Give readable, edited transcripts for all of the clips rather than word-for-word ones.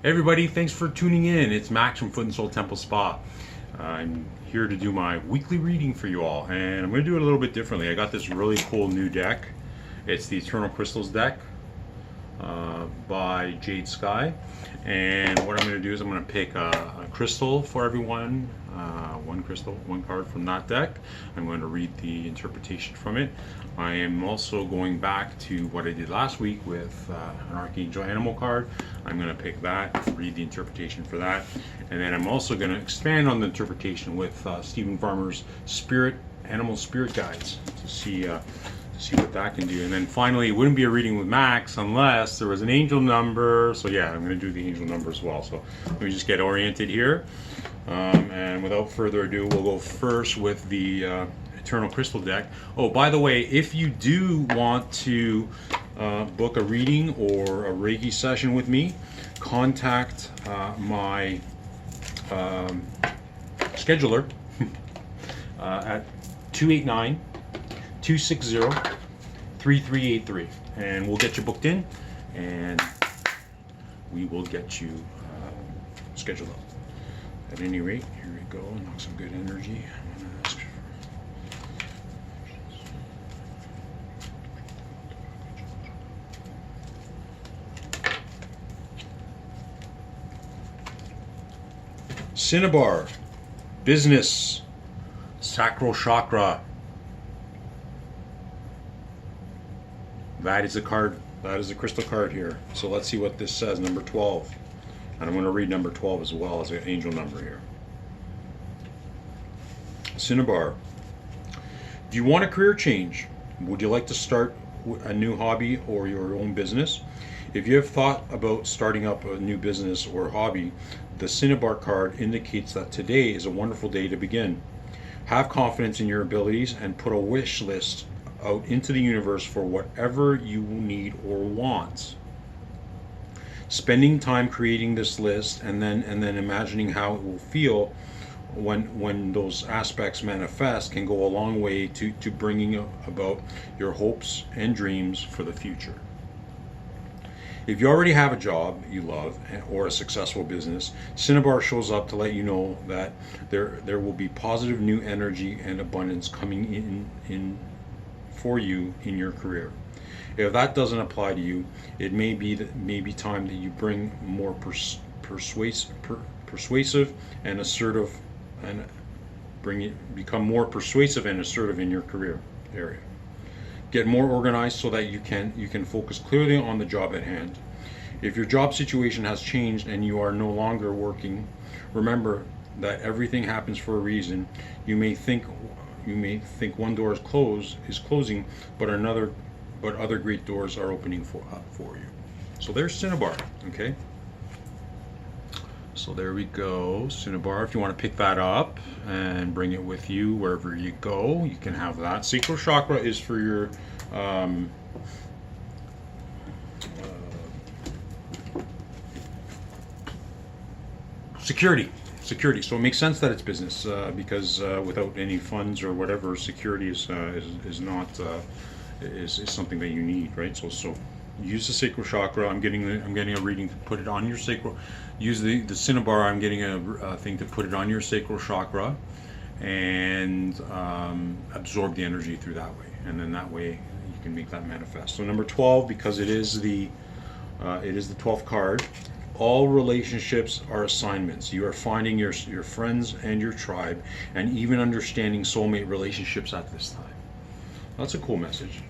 Hey everybody, thanks for tuning in. It's Max from Foot and Soul Temple Spa. I'm here to do my weekly reading for you all, and I'm going to do it a little bit differently. I got this really cool new deck. It's the Eternal Crystals deck by Jade Sky. And what I'm going to do is I'm going to pick a crystal for everyone, one crystal, one card from that deck. I'm going to read the interpretation from it. I am also going back to what I did last week with an Archangel Animal card. I'm going to pick that, read the interpretation for that, and then I'm also going to expand on the interpretation with Stephen Farmer's Animal Spirit Guides to see what that can do. And then finally, it wouldn't be a reading with Max unless there was an angel number. So yeah, I'm going to do the angel number as well. So let me just get oriented here. And without further ado, we'll go first with the Eternal Crystal deck. Oh, by the way, if you do want to book a reading or a Reiki session with me, contact my scheduler at 289-260-3383, and we'll get you booked in, and we will get you scheduled up. At any rate, here we go. Knock some good energy. I'm gonna ask for Cinnabar, business, sacral chakra. That is a card. That is a crystal card here. So let's see what this says. Number 12. And I'm going to read number 12 as well as an angel number here. Cinnabar. Do you want a career change? Would you like to start a new hobby or your own business? If you have thought about starting up a new business or hobby, the Cinnabar card indicates that today is a wonderful day to begin. Have confidence in your abilities and put a wish list out into the universe for whatever you need or want. Spending time creating this list and then imagining how it will feel when those aspects manifest can go a long way to bringing about your hopes and dreams for the future. If you already have a job you love or a successful business, Cinnabar shows up to let you know that there will be positive new energy and abundance coming in for you in your career. If that doesn't apply to you, it may be time that you bring more persuasive and assertive, and become more persuasive and assertive in your career area. Get more organized so that you can focus clearly on the job at hand. If your job situation has changed and you are no longer working, remember that everything happens for a reason. You may think one door is closing, but other great doors are opening for you. So there's Cinnabar. Okay. So there we go, Cinnabar. If you want to pick that up and bring it with you wherever you go, you can have that. Sacral chakra is for your security. So it makes sense that it's business because without any funds or whatever, security is not is something that you need, right? So use the sacral chakra. I'm getting a reading to put it on your sacral. Use the Cinnabar. I'm getting a thing to put it on your sacral chakra and absorb the energy through that way, and then that way you can make that manifest. So number 12, because it is the 12th card. All relationships are assignments. You are finding your friends and your tribe, and even understanding soulmate relationships at this time. That's a cool message.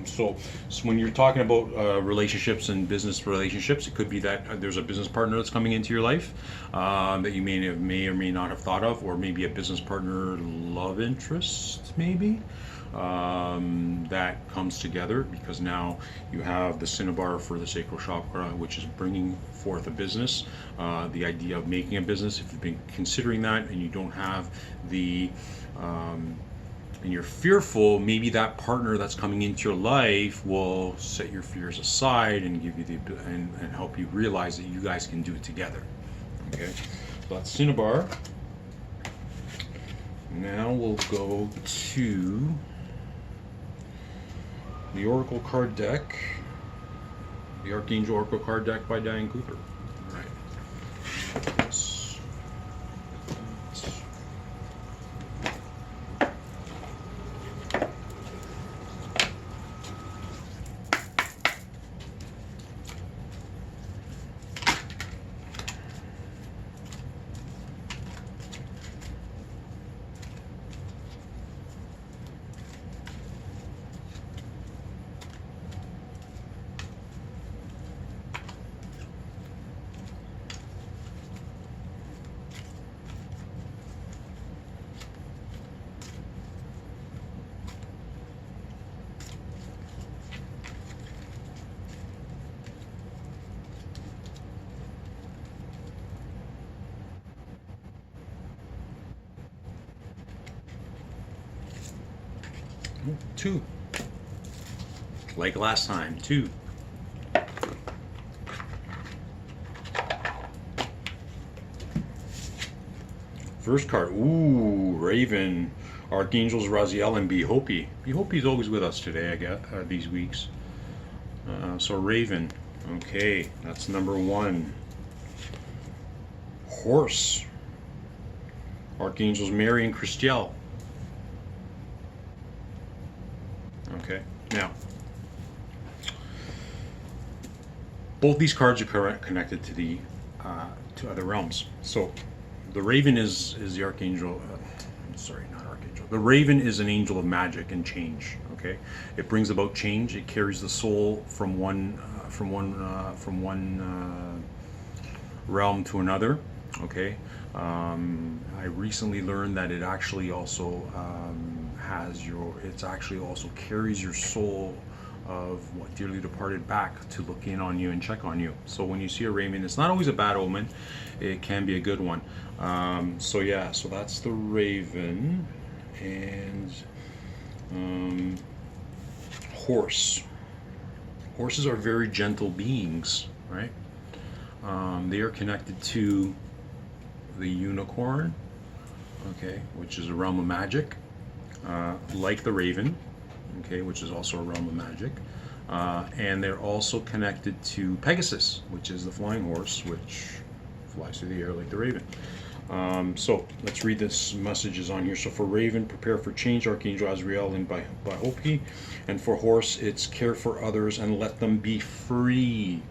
So when you're talking about relationships and business relationships, it could be that there's a business partner that's coming into your life that you may or may not have thought of, or maybe a business partner love interest, maybe. That comes together because now you have the Cinnabar for the sacral chakra, which is bringing forth a business, the idea of making a business. If you've been considering that and you don't have the and you're fearful, maybe that partner that's coming into your life will set your fears aside and give you and help you realize that you guys can do it together. Okay, so that's Cinnabar. Now we'll go to the Oracle card deck. the Archangel Oracle card deck by Diane Cooper. All right. Yes. 2. Like last time, 2. First card, ooh, Raven, Archangels Raziel and Behopi. Behopi's always with us today, I guess, these weeks. So Raven, okay, that's number 1. Horse, Archangels Mary and Christiel. Okay, now, both these cards are connected to the to other realms. So, the Raven is the Archangel. Sorry, not Archangel. The Raven is an angel of magic and change. Okay, it brings about change. It carries the soul from one realm to another. Okay, I recently learned that it actually also also carries your soul of what dearly departed back to look in on you and check on you. So when you see a Raven, it's not always a bad omen. It can be a good one. So yeah, so that's the Raven. And horse. Horses are very gentle beings, right? They are connected to the unicorn, okay, which is a realm of magic, like the Raven, okay, which is also a realm of magic. And they're also connected to Pegasus, which is the flying horse, which flies through the air like the Raven. So let's read this messages on here. So for Raven, prepare for change, Archangel Azrael and Behopi. And for horse, it's care for others and let them be free.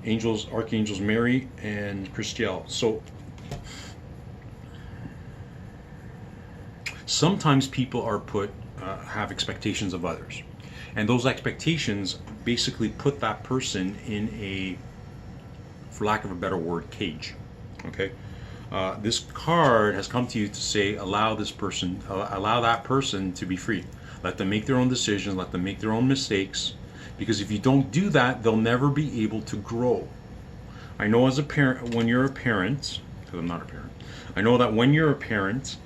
Angels, Archangels Mary and Christiel. So sometimes people are have expectations of others, and those expectations basically put that person in a, for lack of a better word, cage. Okay, this card has come to you to say, allow that person to be free. Let them make their own decisions. Let them make their own mistakes. Because if you don't do that, they'll never be able to grow. I know as a parent, when you're a parent, because I'm not a parent, I know that when you're a parent,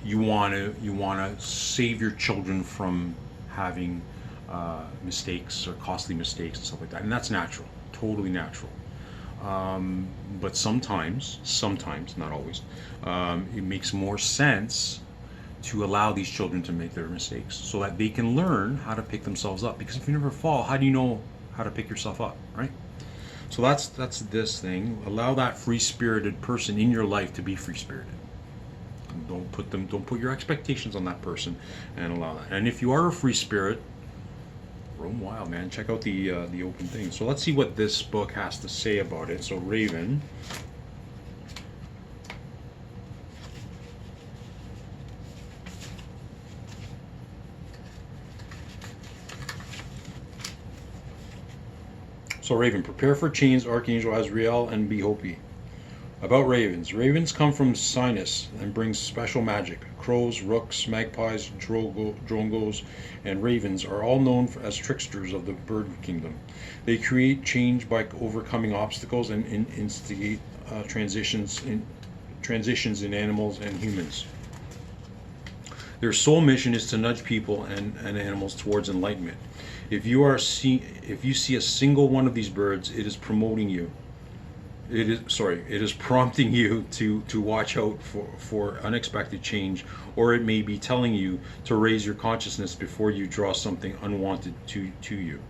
you want to save your children from having mistakes or costly mistakes and stuff like that, and that's natural, totally natural. But sometimes, not always, it makes more sense to allow these children to make their mistakes so that they can learn how to pick themselves up. Because if you never fall, how do you know how to pick yourself up, right? So that's this thing. Allow that free-spirited person in your life to be free-spirited. Don't put your expectations on that person, and allow that. And if you are a free spirit, roam wild, man. Check out the open thing. So let's see what this book has to say about it. So Raven. So Raven, prepare for change, Archangel Azrael and Behopi. About ravens. Ravens come from Sinus and bring special magic. Crows, rooks, magpies, drongos, and ravens are all known as tricksters of the bird kingdom. They create change by overcoming obstacles and instigate transitions in animals and humans. Their sole mission is to nudge people and animals towards enlightenment. If you see a single one of these birds, it is promoting you. It is prompting you to watch out for unexpected change, or it may be telling you to raise your consciousness before you draw something unwanted to you.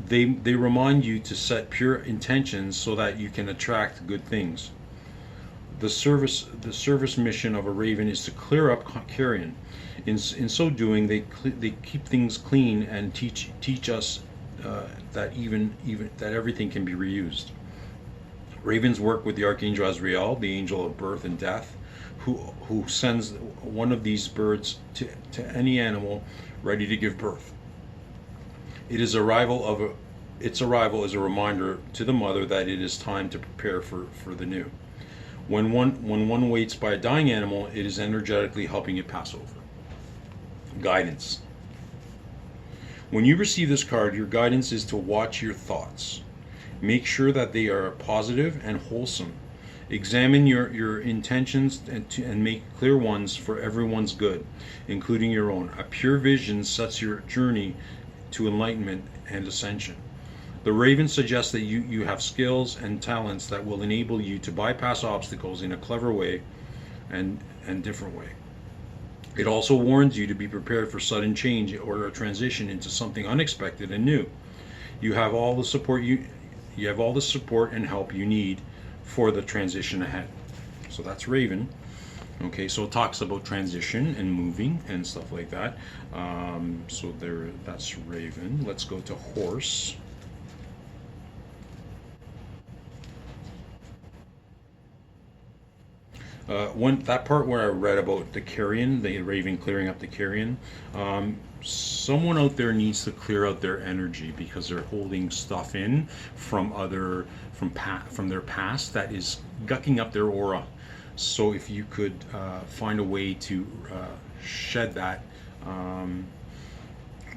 They remind you to set pure intentions so that you can attract good things. The service mission of a raven is to clear up carrion. In so doing, they keep things clean and teach us that even that everything can be reused. Ravens work with the archangel Azrael, the angel of birth and death, who sends one of these birds to any animal ready to give birth. Its arrival is a reminder to the mother that it is time to prepare for the new. When one waits by a dying animal, it is energetically helping it pass over. Guidance. When you receive this card, your guidance is to watch your thoughts. Make sure that they are positive and wholesome. Examine your intentions and make clear ones for everyone's good, including your own. A pure vision sets your journey to enlightenment and ascension. The raven suggests that you have skills and talents that will enable you to bypass obstacles in a clever way and different way. It also warns you to be prepared for sudden change or a transition into something unexpected and new. You have all the support and help you need for the transition ahead. So that's Raven. Okay, so it talks about transition and moving and stuff like that. That's Raven. Let's go to Horse. That part where I read about the carrion, the raven clearing up the carrion, someone out there needs to clear out their energy because they're holding stuff in from their past that is gucking up their aura. So if you could find a way to shed that,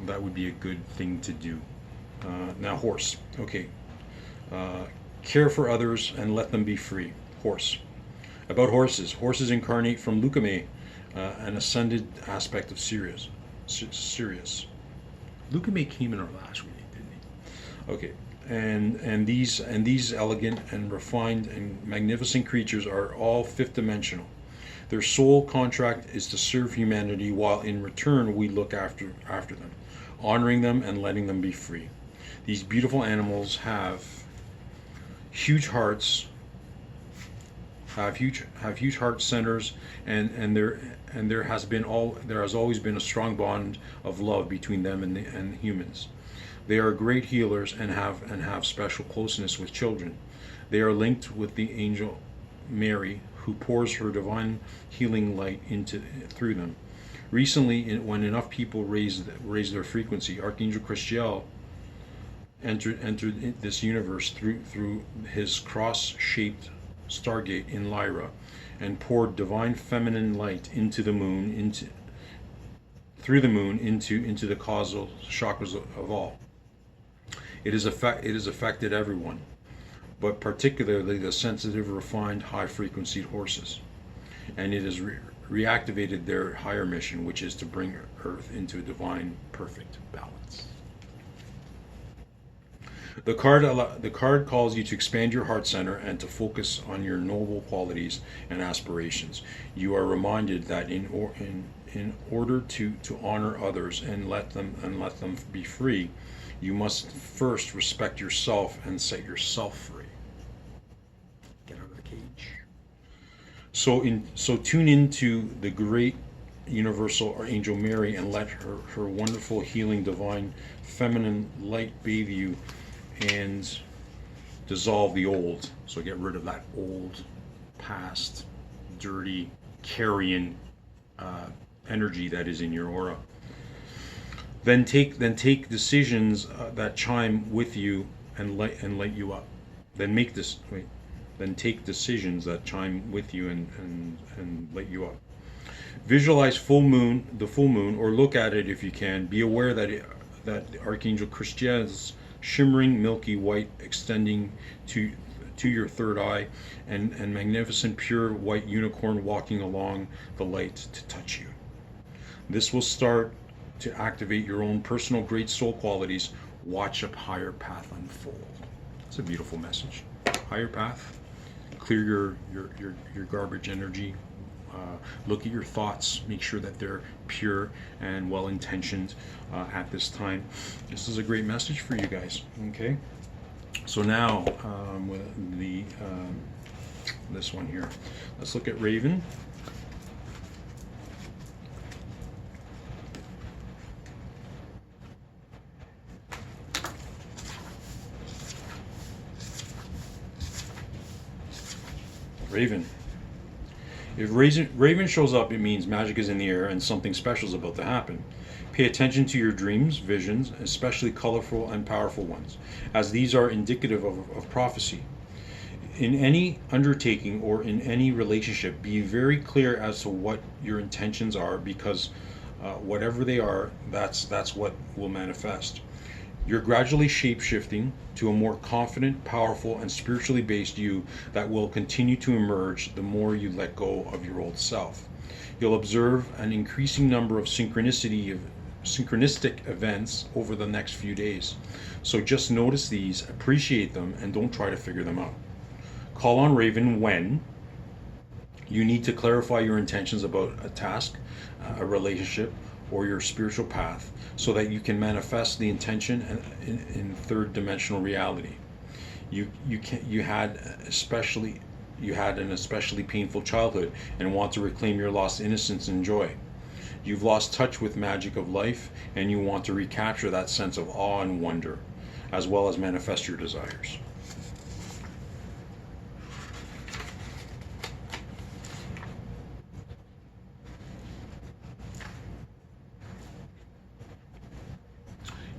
that would be a good thing to do. Now, Horse. Okay. Care for others and let them be free. Horse. About horses. Horses incarnate from Lukame, an ascended aspect of Sirius. Lukame came in our last reading, didn't he? Okay. And these elegant and refined and magnificent creatures are all fifth dimensional. Their sole contract is to serve humanity, while in return we look after them, honoring them and letting them be free. These beautiful animals have huge hearts, have huge heart centers, and there has always been a strong bond of love between them and humans. They are great healers and have special closeness with children. They are linked with the angel Mary, who pours her divine healing light through them. Recently, when enough people raised their frequency, Archangel Christiel entered this universe through his cross-shaped stargate in Lyra, and poured divine feminine light into the moon, through the moon into the causal chakras of all. It has affected everyone, but particularly the sensitive, refined, high-frequency horses, and it has reactivated their higher mission, which is to bring Earth into a divine, perfect balance. The card calls you to expand your heart center and to focus on your noble qualities and aspirations. You are reminded that in order to honor others and let them be free, you must first respect yourself and set yourself free. Get out of the cage. So tune into the great universal angel Mary and let her wonderful healing divine feminine light bathe you and dissolve the old. So get rid of that old, past, dirty, carrion energy that is in your aura. Then take decisions that chime with you and light you up. Then take decisions that chime with you and light you up. Visualize the full moon, or look at it if you can. Be aware that Archangel Christiel's shimmering milky white extending to your third eye, and magnificent pure white unicorn walking along the light to touch you. This will start to activate your own personal great soul qualities. Watch a higher path unfold. It's a beautiful message. Higher path. Clear your garbage energy. look at your thoughts, make sure that they're pure and well intentioned at this time. This is a great message for you guys. Okay, so now with the this one here, let's look at Raven. Raven. If Raven shows up, it means magic is in the air and something special is about to happen. Pay attention to your dreams, visions, especially colorful and powerful ones, as these are indicative of prophecy. In any undertaking or in any relationship, be very clear as to what your intentions are, because whatever they are, that's what will manifest. You're gradually shape-shifting to a more confident, powerful, and spiritually based you that will continue to emerge the more you let go of your old self. You'll observe an increasing number of synchronistic events over the next few days. So just notice these, appreciate them, and don't try to figure them out. Call on Raven when you need to clarify your intentions about a task, a relationship, or your spiritual path, so that you can manifest the intention in third dimensional reality. You had an especially painful childhood and want to reclaim your lost innocence and joy. You've lost touch with magic of life and you want to recapture that sense of awe and wonder, as well as manifest your desires.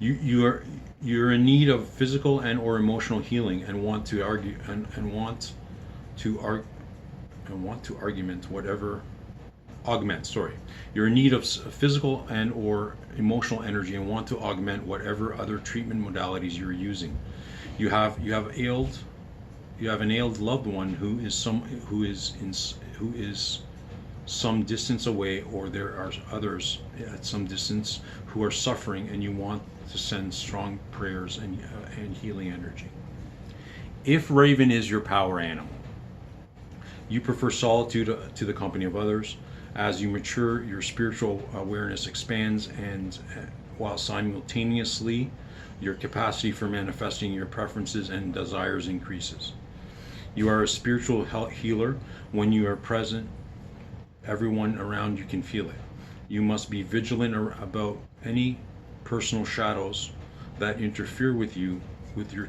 You're in need of physical and or emotional healing and want to argue and want to augment, sorry. You're in need of physical and or emotional energy and want to augment whatever other treatment modalities you're using. You have an ailed loved one who is some distance away, or there are others at some distance who are suffering, and you want to send strong prayers and healing energy. If Raven is your power animal, you prefer solitude to the company of others. As you mature, your spiritual awareness expands, and while simultaneously your capacity for manifesting your preferences and desires increases. You are a spiritual healer. When you are present, everyone around you can feel it. You must be vigilant about any personal shadows that interfere with your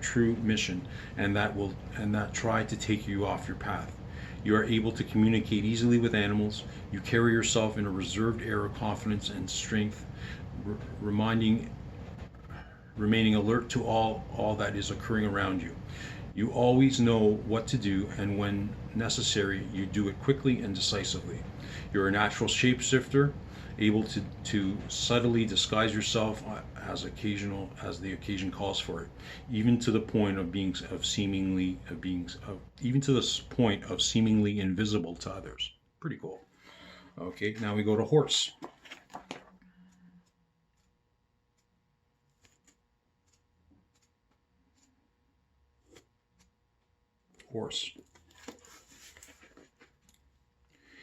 true mission, and that try to take you off your path. You are able to communicate easily with animals. You carry yourself in a reserved air of confidence and strength, remaining alert to all that is occurring around you. You always know what to do, and when necessary, you do it quickly and decisively. You're a natural shapeshifter, able to subtly disguise yourself as the occasion calls for it, even to the point of seemingly invisible to others. Pretty cool. Okay, now we go to horse. Horse.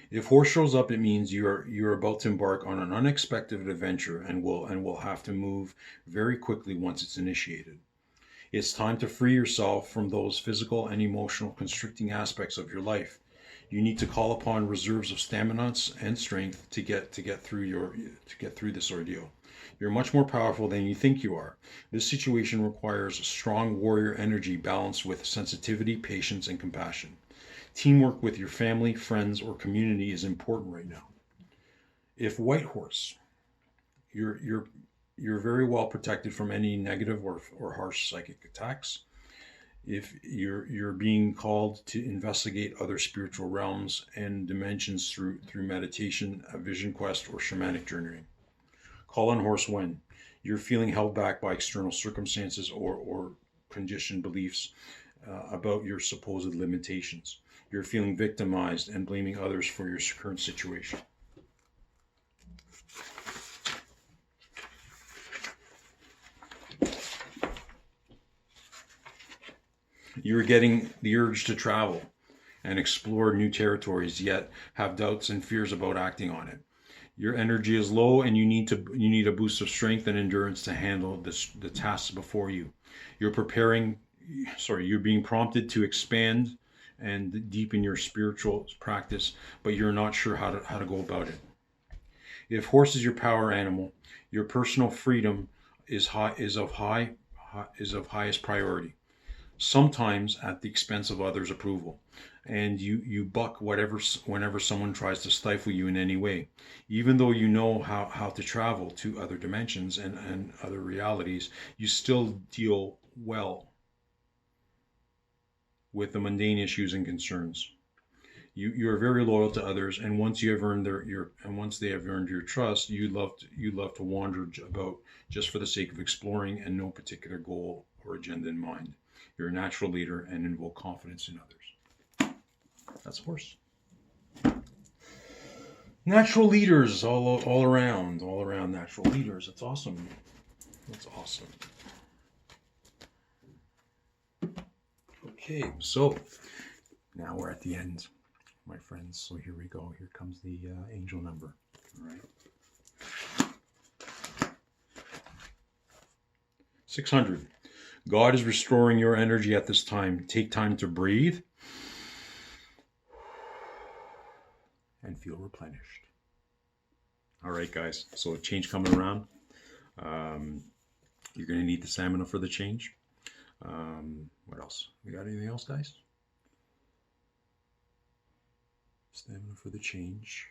If horse shows up, it means you're about to embark on an unexpected adventure and will have to move very quickly once it's initiated. It's time to free yourself from those physical and emotional constricting aspects of your life. You need to call upon reserves of stamina and strength to get through this ordeal. You're much more powerful than you think you are. This situation requires strong warrior energy balanced with sensitivity, patience, and compassion. Teamwork with your family, friends, or community is important right now. If white horse, you're very well protected from any negative or harsh psychic attacks. If you're being called to investigate other spiritual realms and dimensions through meditation, a vision quest, or shamanic journeying. Call on horse when you're feeling held back by external circumstances or conditioned beliefs about your supposed limitations. You're feeling victimized and blaming others for your current situation. You're getting the urge to travel and explore new territories, yet have doubts and fears about acting on it. Your energy is low, and you need a boost of strength and endurance to handle the tasks before you. You're preparing, you're being prompted to expand and deepen your spiritual practice, but you're not sure how to go about it. If horse is your power animal, your personal freedom is of highest priority, sometimes at the expense of others' approval. And you buck whenever someone tries to stifle you in any way. Even though you know how to travel to other dimensions and other realities, you still deal well with the mundane issues and concerns. You are very loyal to others, and once you have earned once they have earned your trust, you love to wander about just for the sake of exploring and no particular goal or agenda in mind. You're a natural leader and invoke confidence in others. That's horse. Natural leaders all around natural leaders. That's awesome. That's awesome. Okay, so now we're at the end, my friends. So here we go. Here comes the angel number. All right. 600. God is restoring your energy at this time. Take time to breathe and feel replenished. All right, guys. So change coming around. You're going to need the stamina for the change. What else? We got anything else, guys? Stamina for the change.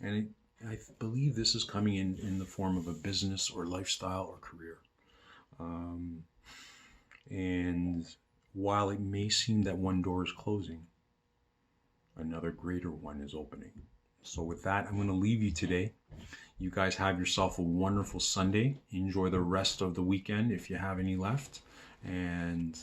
And I believe this is coming in the form of a business or lifestyle or career. And while it may seem that one door is closing, another greater one is opening. So with that, I'm going to leave you today. You guys have yourself a wonderful Sunday. Enjoy the rest of the weekend if you have any left. And